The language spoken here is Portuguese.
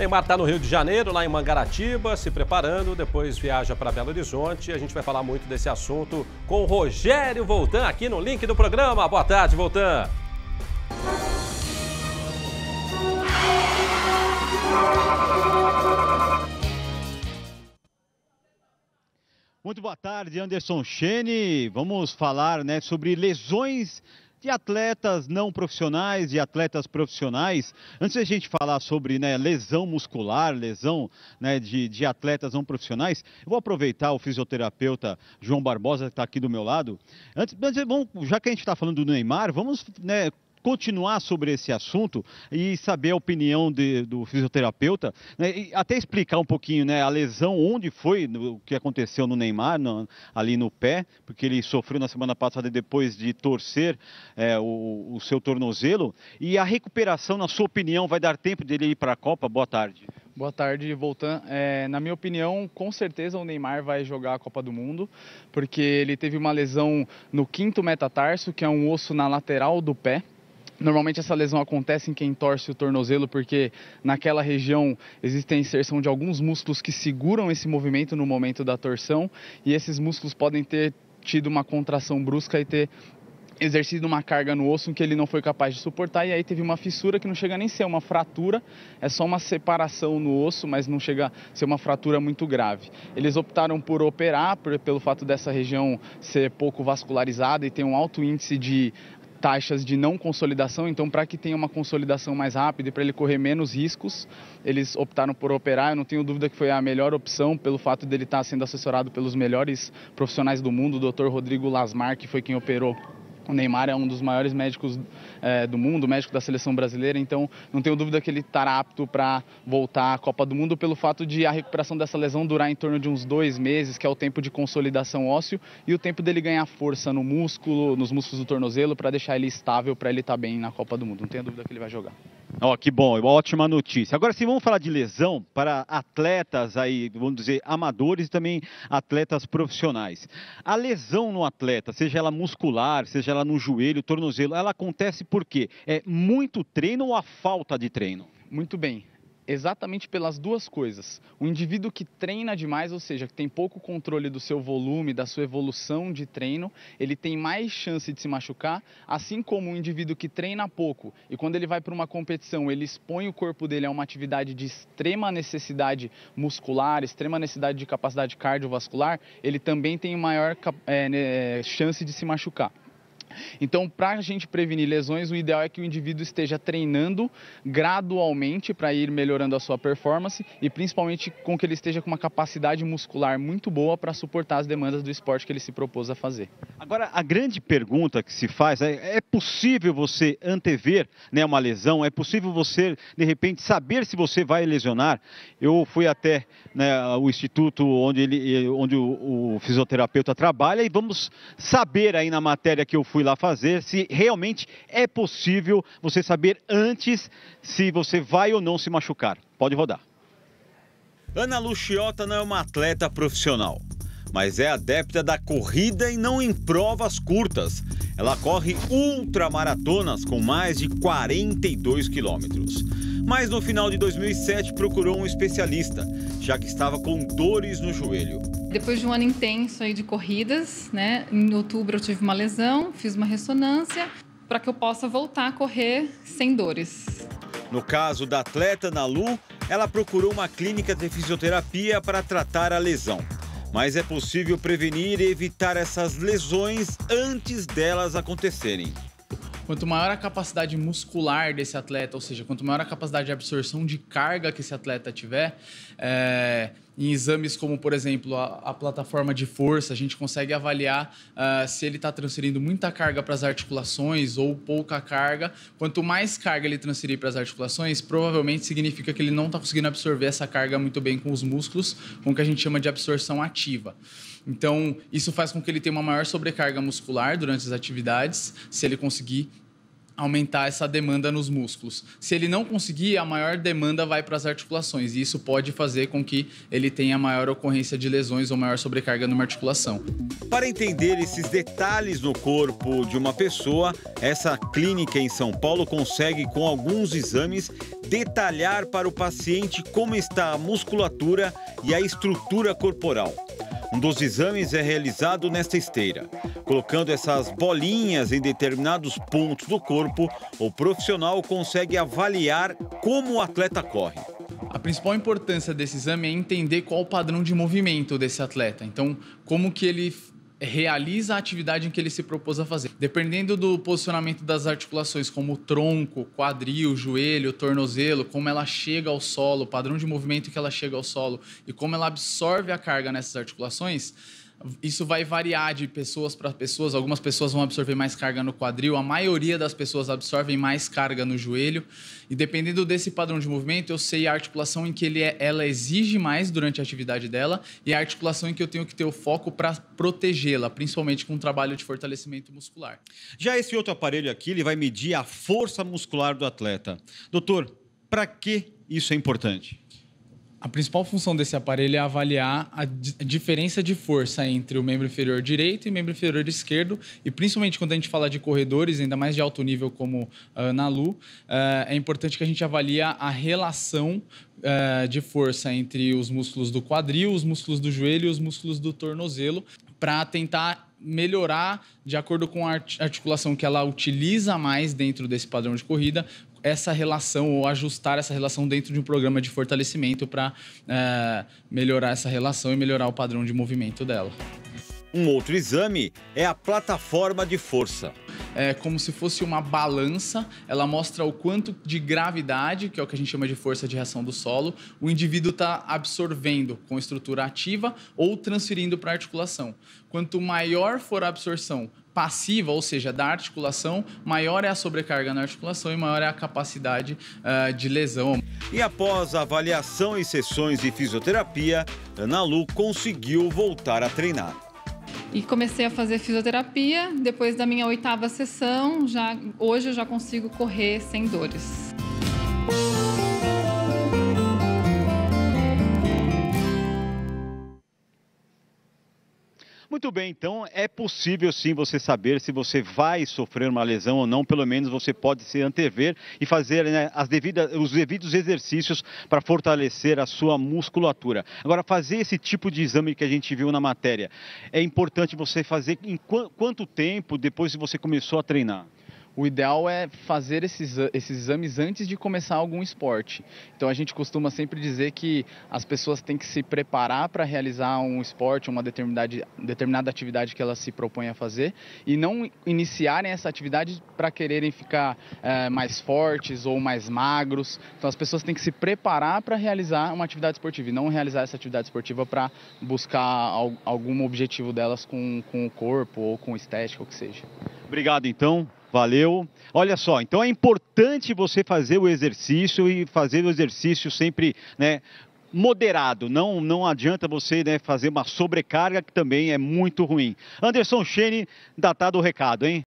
Neymar está no Rio de Janeiro, lá em Mangaratiba, se preparando, depois viaja para Belo Horizonte. A gente vai falar muito desse assunto com o Rogério Voltan, aqui no link do programa. Boa tarde, Voltan. Muito boa tarde, Anderson Chene. Vamos falar, sobre lesões de atletas não profissionais, de atletas profissionais. Antes da gente falar sobre lesão muscular, lesão de atletas não profissionais, eu vou aproveitar o fisioterapeuta João Barbosa, que está aqui do meu lado. Já que a gente está falando do Neymar, vamos continuar sobre esse assunto e saber a opinião do fisioterapeuta, e até explicar um pouquinho a lesão, onde foi, o que aconteceu no Neymar, ali no pé, porque ele sofreu na semana passada depois de torcer o seu tornozelo, e a recuperação, na sua opinião, vai dar tempo dele ir para a Copa? Boa tarde. Boa tarde, Voltan. Na minha opinião, com certeza o Neymar vai jogar a Copa do Mundo, porque ele teve uma lesão no quinto metatarso, que é um osso na lateral do pé. Normalmente essa lesão acontece em quem torce o tornozelo, porque naquela região existe a inserção de alguns músculos que seguram esse movimento no momento da torção, e esses músculos podem ter tido uma contração brusca e ter exercido uma carga no osso que ele não foi capaz de suportar, e aí teve uma fissura que não chega nem a ser uma fratura, é só uma separação no osso, mas não chega a ser uma fratura muito grave. Eles optaram por operar, pelo fato dessa região ser pouco vascularizada e ter um alto índice de taxas de não consolidação, então para que tenha uma consolidação mais rápida e para ele correr menos riscos, eles optaram por operar. Eu não tenho dúvida que foi a melhor opção, pelo fato dele estar sendo assessorado pelos melhores profissionais do mundo. O Dr. Rodrigo Lasmar, que foi quem operou o Neymar, é um dos maiores médicos do mundo, médico da seleção brasileira, então não tenho dúvida que ele estará apto para voltar à Copa do Mundo, pelo fato de a recuperação dessa lesão durar em torno de uns 2 meses, que é o tempo de consolidação ósseo, e o tempo dele ganhar força no músculo, nos músculos do tornozelo, para deixar ele estável, para ele estar bem na Copa do Mundo. Não tenho dúvida que ele vai jogar. Que bom, ótima notícia. Agora sim, vamos falar de lesão para atletas aí, vamos dizer, amadores e também atletas profissionais. A lesão no atleta, seja ela muscular, seja ela no joelho, tornozelo, ela acontece por quê? É muito treino ou a falta de treino? Muito bem. Exatamente pelas duas coisas. O indivíduo que treina demais, ou seja, que tem pouco controle do seu volume, da sua evolução de treino, ele tem mais chance de se machucar, assim como o indivíduo que treina pouco e quando ele vai para uma competição, ele expõe o corpo dele a uma atividade de extrema necessidade muscular, extrema necessidade de capacidade cardiovascular, ele também tem maior chance de se machucar. Então, para a gente prevenir lesões, o ideal é que o indivíduo esteja treinando gradualmente para ir melhorando a sua performance e principalmente com que ele esteja com uma capacidade muscular muito boa para suportar as demandas do esporte que ele se propôs a fazer. Agora, a grande pergunta que se faz é possível você antever uma lesão? É possível você, de repente, saber se você vai lesionar? Eu fui até o instituto onde o fisioterapeuta trabalha e vamos saber aí na matéria que eu fui lá fazer se realmente é possível você saber antes se você vai ou não se machucar. Pode rodar. Ana Luchiota não é uma atleta profissional, mas é adepta da corrida e não em provas curtas. Ela corre ultramaratonas com mais de 42 quilômetros. Mas no final de 2007 procurou um especialista, já que estava com dores no joelho. Depois de um ano intenso aí de corridas, em outubro eu tive uma lesão, fiz uma ressonância para que eu possa voltar a correr sem dores. No caso da atleta Nalu, ela procurou uma clínica de fisioterapia para tratar a lesão. Mas é possível prevenir e evitar essas lesões antes delas acontecerem. Quanto maior a capacidade muscular desse atleta, ou seja, quanto maior a capacidade de absorção de carga que esse atleta tiver, em exames como, por exemplo, a plataforma de força, a gente consegue avaliar se ele está transferindo muita carga para as articulações ou pouca carga. Quanto mais carga ele transferir para as articulações, provavelmente significa que ele não está conseguindo absorver essa carga muito bem com os músculos, com o que a gente chama de absorção ativa. Então, isso faz com que ele tenha uma maior sobrecarga muscular durante as atividades, se ele conseguir aumentar essa demanda nos músculos. Se ele não conseguir, a maior demanda vai para as articulações e isso pode fazer com que ele tenha maior ocorrência de lesões ou maior sobrecarga numa articulação. Para entender esses detalhes no corpo de uma pessoa, essa clínica em São Paulo consegue, com alguns exames, detalhar para o paciente como está a musculatura e a estrutura corporal. Um dos exames é realizado nesta esteira. Colocando essas bolinhas em determinados pontos do corpo, o profissional consegue avaliar como o atleta corre. A principal importância desse exame é entender qual o padrão de movimento desse atleta. Então, como que ele realiza a atividade em que ele se propôs a fazer. Dependendo do posicionamento das articulações, como o tronco, quadril, joelho, tornozelo, como ela chega ao solo, o padrão de movimento que ela chega ao solo e como ela absorve a carga nessas articulações, isso vai variar de pessoas para pessoas. Algumas pessoas vão absorver mais carga no quadril, a maioria das pessoas absorvem mais carga no joelho. E dependendo desse padrão de movimento, eu sei a articulação em que ela exige mais durante a atividade dela e a articulação em que eu tenho que ter o foco para protegê-la, principalmente com um trabalho de fortalecimento muscular. Já esse outro aparelho aqui, ele vai medir a força muscular do atleta. Doutor, para que isso é importante? A principal função desse aparelho é avaliar a diferença de força entre o membro inferior direito e o membro inferior esquerdo. E principalmente quando a gente fala de corredores, ainda mais de alto nível como a Ana Lu, é importante que a gente avalie a relação de força entre os músculos do quadril, os músculos do joelho e os músculos do tornozelo, para tentar melhorar, de acordo com a articulação que ela utiliza mais dentro desse padrão de corrida, essa relação ou ajustar essa relação dentro de um programa de fortalecimento para melhorar essa relação e melhorar o padrão de movimento dela. Um outro exame é a plataforma de força. É como se fosse uma balança, ela mostra o quanto de gravidade, que é o que a gente chama de força de reação do solo, o indivíduo está absorvendo com estrutura ativa ou transferindo para a articulação. Quanto maior for a absorção passiva, ou seja, da articulação, maior é a sobrecarga na articulação e maior é a capacidade de lesão. E após a avaliação e sessões de fisioterapia, Ana Lu conseguiu voltar a treinar. E comecei a fazer fisioterapia. Depois da minha 8ª sessão, hoje eu já consigo correr sem dores. Muito bem, então é possível sim você saber se você vai sofrer uma lesão ou não, pelo menos você pode se antever e fazer, né, os devidos exercícios para fortalecer a sua musculatura. Agora, fazer esse tipo de exame que a gente viu na matéria, é importante você fazer em quanto tempo depois que você começou a treinar? O ideal é fazer esses exames antes de começar algum esporte. Então a gente costuma sempre dizer que as pessoas têm que se preparar para realizar um esporte, uma determinada atividade que elas se propõem a fazer e não iniciarem essa atividade para quererem ficar mais fortes ou mais magros. Então as pessoas têm que se preparar para realizar uma atividade esportiva e não realizar essa atividade esportiva para buscar algum objetivo delas com o corpo ou com estética, ou o que seja. Obrigado então. Valeu. Olha só, então é importante você fazer o exercício e fazer o exercício sempre, né, moderado. Não adianta você, né, fazer uma sobrecarga que também é muito ruim. Anderson Chene, datado o recado, hein?